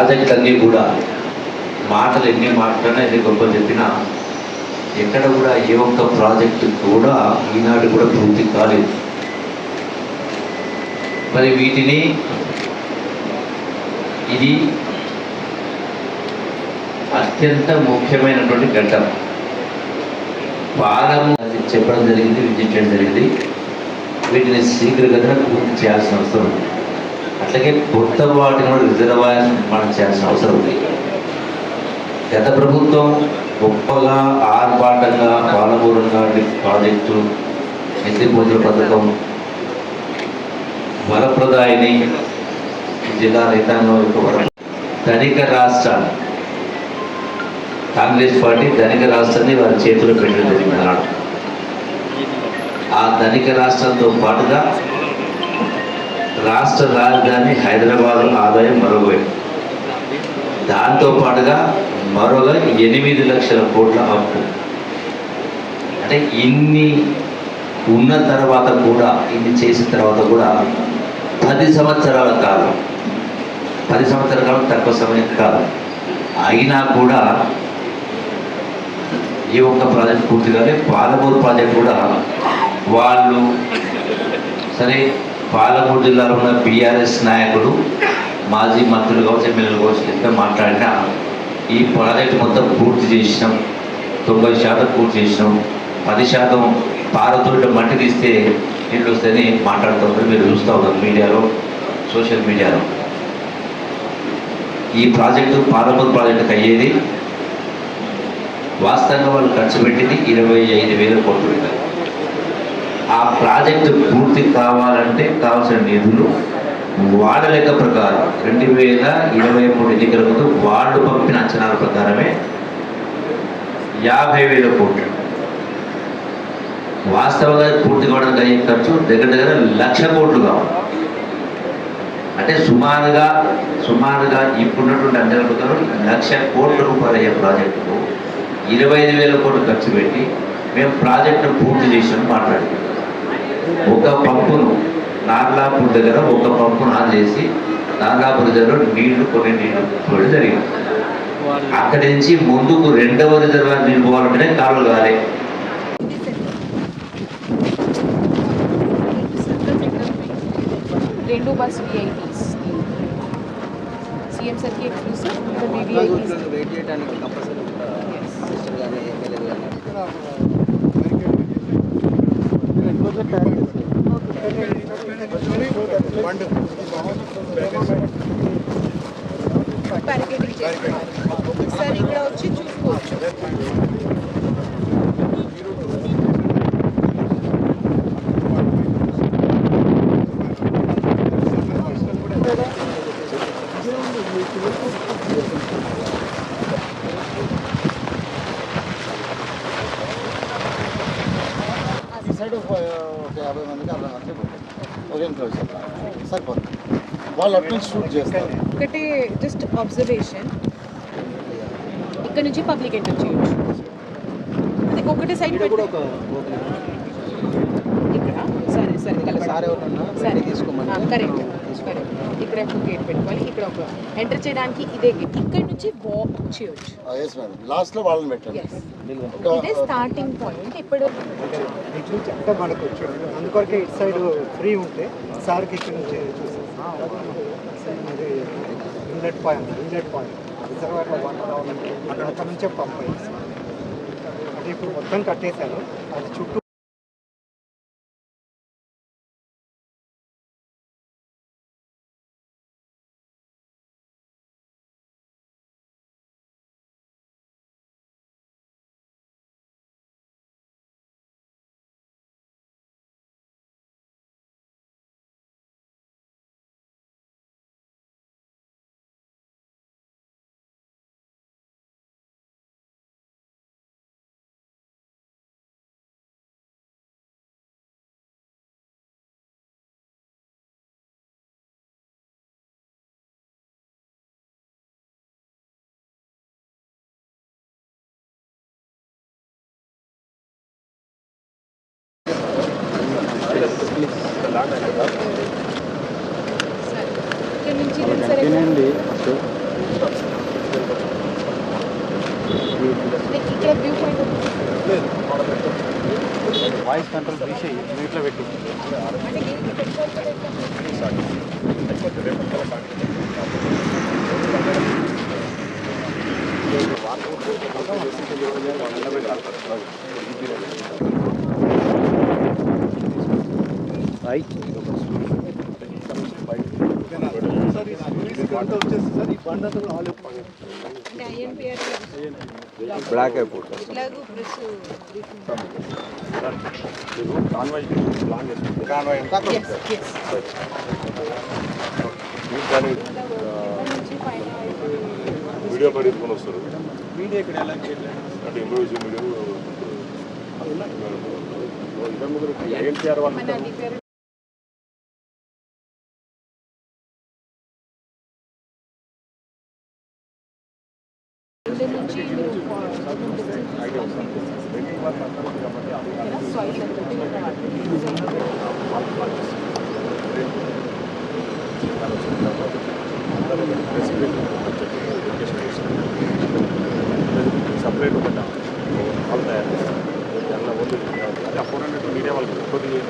ప్రాజెక్టులన్నీ కూడా మాటలు ఎన్ని మాట్లాడినా ఎన్ని గొప్పలు చెప్పినా ఎక్కడ కూడా ఏ ఒక్క ప్రాజెక్టు కూడా ఈనాడు కూడా పూర్తి కాలేదు. మరి వీటిని ఇది అత్యంత ముఖ్యమైనటువంటి ఘట్టం. పాలము చెప్పడం జరిగింది, విజిట్ చేయడం జరిగింది. వీటిని శీఘ్రగతిన పూర్తి చేయాల్సిన అవసరం ఉంది. అట్లాగే కొత్త వాటిని కూడా రిజర్వాయర్ నిర్మాణం చేయాల్సిన అవసరం ఉంది. గత ప్రభుత్వం గొప్పగా ఆర్భాటంగా పాలమూరుగా ప్రాజెక్టు, ఎత్తిపోతుల పథకం, వరప్రదాయిని జిల్లా రైతాంగం యొక్క ధనిక రాష్ట్రాలు, కాంగ్రెస్ పార్టీ ధనిక రాష్ట్రాన్ని వారి చేతిలో పెట్టడం జరిగింది అన్నాడు. ఆ ధనిక రాష్ట్రంతో పాటుగా రాష్ట్ర రాజధాని హైదరాబాద్ ఆదాయం మరొకటి, దాంతో పాటుగా మరొక 8 లక్షల కోట్ల అప్పు. అంటే ఇన్ని ఉన్న తర్వాత కూడా, ఇన్ని చేసిన తర్వాత కూడా 10 సంవత్సరాల కాలం, 10 సంవత్సరాల కాలం తక్కువ సమయం కాదు. అయినా కూడా ఈ ఒక్క ప్రాజెక్ట్ పూర్తిగానే పాలమూరు ప్రాజెక్ట్ కూడా వాళ్ళు సరే, పాలమూరు జిల్లాలో ఉన్న బీఆర్ఎస్ నాయకులు, మాజీ మంత్రులు కావచ్చు, ఎమ్మెల్యేలు కావచ్చు, ఎంత మాట్లాడినా ఈ ప్రాజెక్ట్ మొత్తం పూర్తి చేసినాం, 90% పూర్తి చేసినాం, 10% పారతోట మట్టి తీస్తే నీళ్ళు వస్తాయని మాట్లాడుతుంటారు. మీరు చూస్తూ ఉన్నారు మీడియాలో, సోషల్ మీడియాలో. ఈ ప్రాజెక్టు పాలమూరు ప్రాజెక్టుకి అయ్యేది వాస్తవంగా వాళ్ళు ఖర్చు పెట్టింది 25,000 కోట్లు. ఆ ప్రాజెక్టు పూర్తి కావాలంటే కావాల్సిన నిధులు వాళ్ళ లెక్క ప్రకారం 2023 ఎన్నికల ముందు వాళ్ళు పంపిన అంచనాల ప్రకారమే 50,000 కోట్లు. వాస్తవంగా పూర్తి కావడానికి అయ్యే ఖర్చు దగ్గర 1,00,000 కోట్లు కావాలి. అంటే సుమారుగా ఇప్పుడున్నటువంటి అంచనాల ప్రకారం 1,00,000 కోట్ల రూపాయలు అయ్యే ప్రాజెక్టుకు 25,000 కోట్లు ఖర్చు పెట్టి మేము ప్రాజెక్టును పూర్తి చేసామని మాట్లాడుతున్నాం. ఒక పంపును నార్లాపూర్ దగ్గర ఒక పంపును ఆన్ చేసి నార్లాపూర్ దగ్గర కొన్ని నీళ్లు పోయడం జరిగింది. అక్కడి నుంచి ముందుకు 2వ రిజర్వాయర్ నీళ్ళు పోవాలంటేనే కాలువలు కాలే. రెండు బస్ విఐపీస్ సీఎం సార్కి ఎక్స్క్లూసివ్ విఐపీస్ వెయిట్ చేయడానికి కంపల్సరీ సిస్టర్ గాని ఎమ్మెల్యే గాని సార్ ఇక్కడ వచ్చి చూసుకోవచ్చు. సైడ్ 50 మందికి 60 మంది ఉదయం క్లోజ్ సరిపోతుంది. వాళ్ళు అటు నుంచి షూట్ చేస్తారు. ఒకటి జస్ట్ అబ్జర్వేషన్, ఇక్కడ నుంచి పబ్లిక్ ఎంటర్ చేయొచ్చు. అది ఒకటే సైడ్ ఇక్కడ సరే సరే తీసుకోమని కరెక్ట్. ఇక్కడ ఒక గేట్ పెట్టుకోవాలి, ఇక్కడ ఒక ఎంటర్ చేయడానికి ఇదే గేట్, ఇక్కడ నుంచి వాక్ చేయొచ్చు. లాస్ట్ లో వాళ్ళని పెట్టండి. ఇదే స్టార్టింగ్ పాయింట్. ఇప్పుడు ఇటు నుంచి అంటే మనకు వచ్చాడు, అందుకొరకే ఇటు సైడ్ ఫ్రీ ఉంటే సార్కి ఇక్కడ నుంచి అది ఇన్లెట్ పాయింట్ రిజర్వాయర్లో వాటర్ రావాలంటే అక్కడ నుంచే పంప్ అయింది. అది ఇప్పుడు మొత్తం కట్టేశారు. అది చుట్టూ ఇక్కడ నుంచి వాయిస్ కంట్రోల్ తీసి మీట్లో పెట్టి అంటే దీనికి పెట్టుకోవాలి కదా అంటే ఐఎన్పిఆర్ బ్లాక్ అయిపోతుంది. ఇలాగూ ప్రెస్ వీడియో పడి తీసుకొని వస్తారు అంటే ఇంప్రూవ్ ఎన్టీఆర్ వాళ్ళు మన పేరు నుంచి సాయిల్ సపరేట్ ఒక వాళ్ళు తయారు చేస్తారు దానిలో ఓన్లీ అంటే అప్పుడు మీడియా వాళ్ళకి కొద్దిగా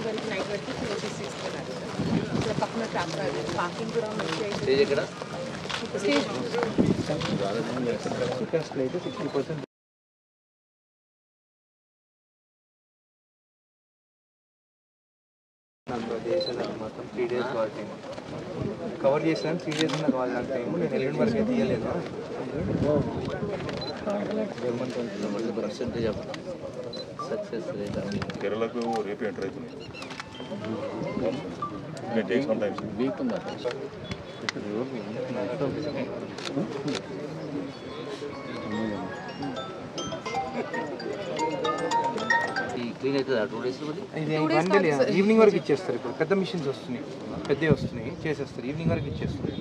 వరకు నైట్ వరకు క్లోజ్ చేసి ఇస్తున్నారు ఇక్కడ పక్కన పార్కింగ్ కూడా స్టేజ్ ఎక్కడ స్టేజ్ అయితే 60% మొత్తం 3 days కాల్ టైం కవర్ చేసాను. 3 days ఉన్న కాల్ నాకు టైం. నేను ఎల్లుండి వరకు అయితే తీయలేదు. పర్సెంటేజ్ ఆఫ్ సక్సెస్ రేట్ కేరళకు రేపు ఎంటర్ అవుతుంది నేను టేక్ సమ్ టైమ్స్ వీక్ ఉందా క్లీన్ అవుతుంది 2 days ఇది 1 day ఈవినింగ్ వరకు ఇచ్చేస్తారు. ఇప్పుడు పెద్ద మిషన్స్ వస్తున్నాయి, పెద్దవి వస్తున్నాయి, చేసేస్తారు. ఈవినింగ్ వరకు ఇచ్చేస్తారు.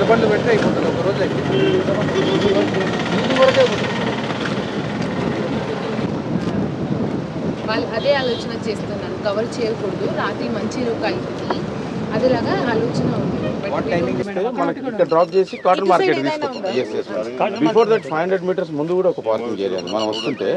బండ్లు పెడితే అయిపోతుంది. ఒక రోజు అయిపోతుంది. వాళ్ళు అదే ఆలోచన చేస్తున్నాను, కవర్ చేయకూడదు, రాత్రి మంచి అవుతుంది, అదేలాగా ఆలోచన ఉంది. వాట్ టైమింగ్ ఇస్తే మనకి ఇక్కడ డ్రాప్ చేసి కాటన్ మార్కెట్ తీసుకుంటాం. బిఫోర్ దట్ 500 meters ముందు కూడా ఒక పార్కింగ్ ఏరియా మనం వస్తుంటే